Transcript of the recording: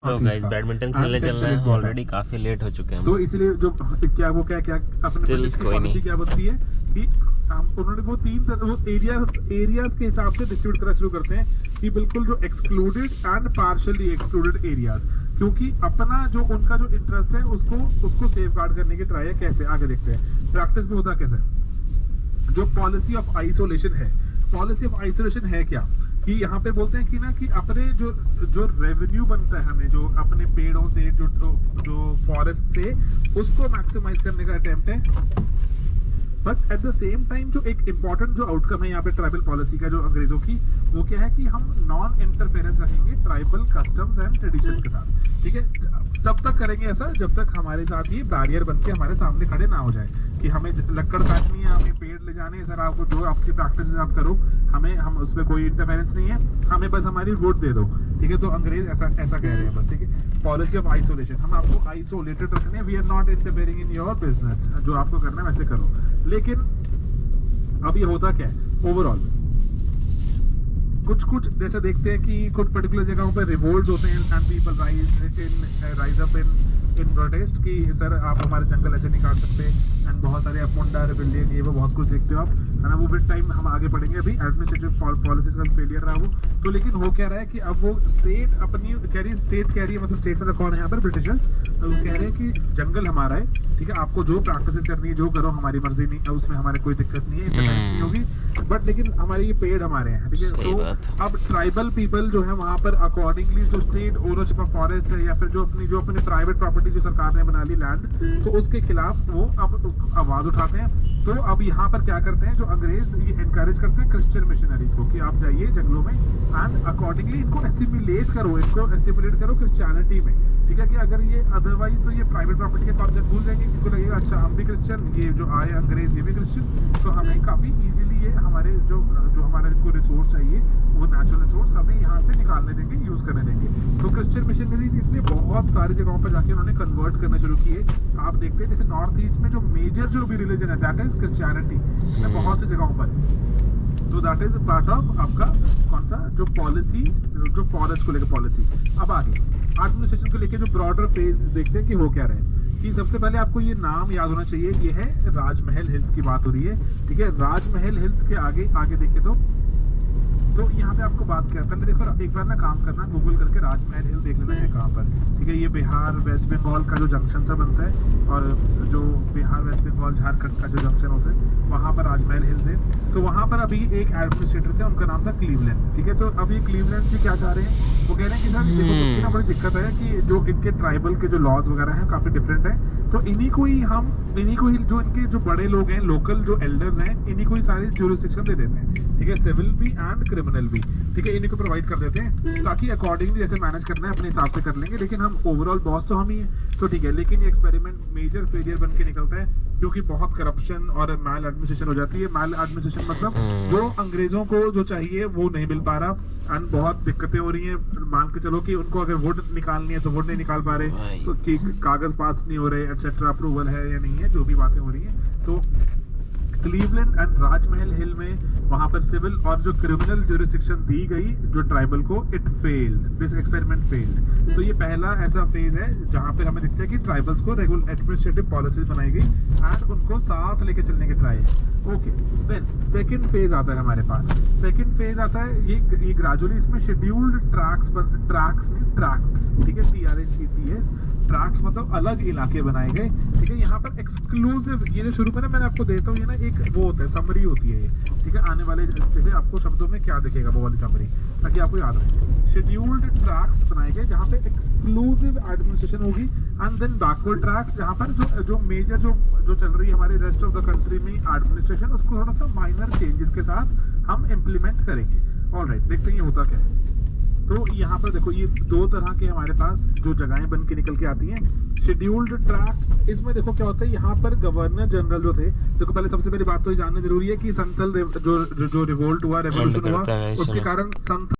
तो guys badminton खेलने चलना है, ऑलरेडी काफी लेट हो चुके हैं। तो इसलिए जो क्या अपने पॉलिसी क्या बोलती है कि उन्होंने वो वो एरियाज के हिसाब से डिस्ट्रीब्यूट करना शुरू करते हैं कि बिल्कुल जो excluded and partially excluded areas, क्योंकि अपना जो उनका जो इंटरेस्ट है उसको सेफगार्ड करने की ट्राई है। कैसे आगे देखते हैं प्रैक्टिस में होता कैसे। जो पॉलिसी ऑफ आइसोलेशन है, पॉलिसी ऑफ आइसोलेशन है क्या कि यहाँ पे बोलते हैं कि ना कि अपने जो रेवेन्यू बनता है हमें जो अपने पेड़ों से जो फॉरेस्ट से उसको मैक्सिमाइज करने का अटेम्प्ट है। But at the same time जो एक इंपॉर्टेंट जो आउटकम है यहाँ पे ट्राइबल पॉलिसी का जो अंग्रेजों की, वो क्या है कि हम नॉन इंटरफेरेंस रखेंगे ट्राइबल कस्टम्स एंड ट्रेडिशन के साथ। ठीक है, तब तक करेंगे ऐसा जब तक हमारे साथ ये बैरियर बन के हमारे सामने खड़े ना हो जाए कि हमें लकड़ काटनी है, हमें पेड़ ले जाने हैं, सर आपको जो आपकी प्रैक्टिस आप करो, हम उसमें कोई इंटरफेरेंस नहीं है, हमें बस हमारी वोट दे दो। ठीक है, तो अंग्रेज ऐसा कह रहे हैं बस। ठीक है, पॉलिसी ऑफ आइसोलेशन, हम आपको आइसोलेटेड रखने, we are not interfering in your business, जो आपको करना है वैसे करो। लेकिन अब ये होता क्या है ओवरऑल, कुछ जैसे देखते हैं कि कुछ पर्टिकुलर जगहों पर रिवोल्ट्स होते हैं and people rise up in protest कि सर आप हमारे जंगल ऐसे नहीं काट सकते, एंड बहुत सारे अपमुंडा रिबेलियन ये वो बहुत कुछ देखते हो आप, है ना। वो विद टाइम हम आगे पढ़ेंगे, अभी एडमिनिस्ट्रेटिव पॉलिसीज का फेलियर रहा वो तो। लेकिन हो क्या रहा है कि अब वो स्टेट अपनी कह रही है, मतलब स्टेट मतलब कौन है यहाँ पर, ब्रिटिशर्स। वो कह रहे हैं कि जंगल हमारा है, ठीक है, आपको जो प्रैक्टिस करनी है जो करो, हमारी मर्जी नहीं है, उसमें हमारे कोई दिक्कत नहीं है, इंटरफेरेंस नहीं होगी, बट लेकिन हमारे ये पेड़ हमारे हैं। ठीक है, तो अब ट्राइबल पीपल जो है वहाँ पर अकॉर्डिंगली जो स्टेट ओनरशिप ऑफ फॉरेस्ट है या फिर जो अपनी प्राइवेट प्रॉपर्टी जो सरकार ने बना ली लैंड, तो उसके खिलाफ वो अब आवाज उठाते हैं। तो अब यहाँ पर क्या करते हैं जो अंग्रेज ये एनकरेज करते हैं क्रिश्चियन मिशनरीज को कि आप जाइए जंगलों में एंड अकॉर्डिंगली इनको एसिमिलेट करो क्रिश्चियनिटी में। ठीक है, कि अगर ये अदरवाइज तो ये प्राइवेट प्रॉपर्टी के कॉन्सेप्ट भूल जाएंगे, इनको लगेगा अच्छा हम भी क्रिश्चियन, ये जो आए अंग्रेज ये भी क्रिश्चियन, तो हमें काफी इजीली ये हमारे जो हमारे को रिसोर्स चाहिए वो नेचुरल रिसोर्स हमें यहाँ से निकालने देंगे, यूज करने देंगे। तो क्रिश्चियन मिशनरीज इसलिए बहुत सारी जगहों पर जाके उन्होंने कन्वर्ट करना शुरू किए। आप देखते हैं जैसे नॉर्थ ईस्ट में जो मेजर जो भी रिलीजन है दैट इज क्रिश्चियनिटी, बहुत सी जगहों पर। तो दैट इज पार्ट ऑफ आपका कौन सा जो पॉलिसी, जो फॉरेस्ट को लेकर पॉलिसी। अब आगे एडमिनिस्ट्रेशन को लेकर जो ब्रॉडर फेज देखते हैं कि हो क्या रहे कि सबसे पहले आपको ये नाम याद होना चाहिए, ये है राजमहल हिल्स की बात हो रही है। ठीक है, राजमहल हिल्स के आगे देखे तो यहाँ पे आपको बात क्या, पहले देखो एक बार ना काम करना, गूगल करके राजमहल हिल देख लेना है कहाँ पर। ठीक है, ये बिहार वेस्ट बंगाल का जो जंक्शन सा बनता है, और जो बिहार वेस्ट बंगाल झारखंड का जो जंक्शन होता है वहाँ पर राजमहल हिल्स है। तो वहाँ पर अभी एक एडमिनिस्ट्रेटर थे, उनका नाम था क्लीवलैंड। ठीक है, तो अभी क्लीवलैंड जी क्या चाह रहे हैं, वो कह रहे हैं कि सर देखो ना बड़ी दिक्कत है कि जो इनके ट्राइबल के जो लॉज वगैरह हैं काफी डिफरेंट है, तो इन्हीं को ही जो इनके जो बड़े लोग हैं, लोकल जो एल्डर्स हैं, इन्हीं को ही सारी ज्यूरिसडिक्शन दे देते हैं। ठीक है, सिविल भी एंड क्रिमिनल भी। ठीक है, इन्हीं को प्रोवाइड कर देते हैं ताकि अकॉर्डिंगली जैसे मैनेज करना है अपने हिसाब से कर लेंगे, लेकिन हम ओवरऑल बॉस तो हम ही हैं। तो ठीक है, लेकिन ये एक्सपेरिमेंट मेजर फेलियर बन के निकलता है क्योंकि बहुत करप्शन और मैल एडमिनिस्ट्रेशन हो जाती है। मैल एडमिनिस्ट्रेशन मतलब जो अंग्रेजों को जो चाहिए वो नहीं मिल पा रहा एंड बहुत दिक्कतें हो रही हैं। मान के चलो कि उनको अगर वोट निकालनी है तो वोट नहीं निकाल पा रहे, तो कि कागज पास नहीं हो रहे, एक्सेट्रा, अप्रूवल है या नहीं है, जो भी बातें हो रही हैं। तो क्लीवलैंड एंड राजमहल हिल में वहां पर सिविल और जो क्रिमिनल ज्यूरिसडिक्शन दी गई जो ट्राइबल को, it failed, this experiment failed. तो ये पहला ऐसा फेज है जहां पे हमें दिखता है कि ट्राइबल्स को एडमिनिस्ट्रेटिव पॉलिसीज बनाई गई एंड उनको साथ लेके चलने की ट्राई है। ओके, देन सेकंड फेज आता है हमारे पास। सेकंड फेज आता है ये ग्रेजुअली इसमें शेड्यूल्ड ट्रैक्स, ठीक है, TRACTS, ट्रैक्स मतलब अलग इलाके बनाए गए। ठीक है, यहाँ पर एक्सक्लूसिव, ये जो शुरू में ना मैंने आपको देता हूँ, ये ना एक वो होता है, समरी होती है ये। ठीक है, आने वाले जैसे आपको शब्दों में क्या दिखेगा वो वाली समरी, ताकि आपको याद रहे। शेड्यूल्ड ट्रैक्स बनाए गए जहाँ पे एक्सक्लूसिव एडमिनिस्ट्रेशन होगी, एंड देन बैकवर्ड ट्रैक्स जहाँ पर जो मेजर जो चल रही है हमारे रेस्ट ऑफ द कंट्री में एडमिनिस्ट्रेशन, उसको थोड़ा सा माइनर चेंजेस के साथ हम इम्प्लीमेंट करेंगे। ऑलराइट, देखते हैं ये होता क्या है। तो यहाँ पर देखो ये दो तरह के हमारे पास जो जगहें बन के निकल के आती हैं। शेड्यूल्ड ट्रैक्ट्स, इसमें देखो क्या होता है, यहाँ पर गवर्नर जनरल जो थे, देखो पहले सबसे पहली बात तो ये जानना जरूरी है कि संथल जो रिवोल्ट हुआ, रेवोल्यूशन हुआ, उसके कारण संथल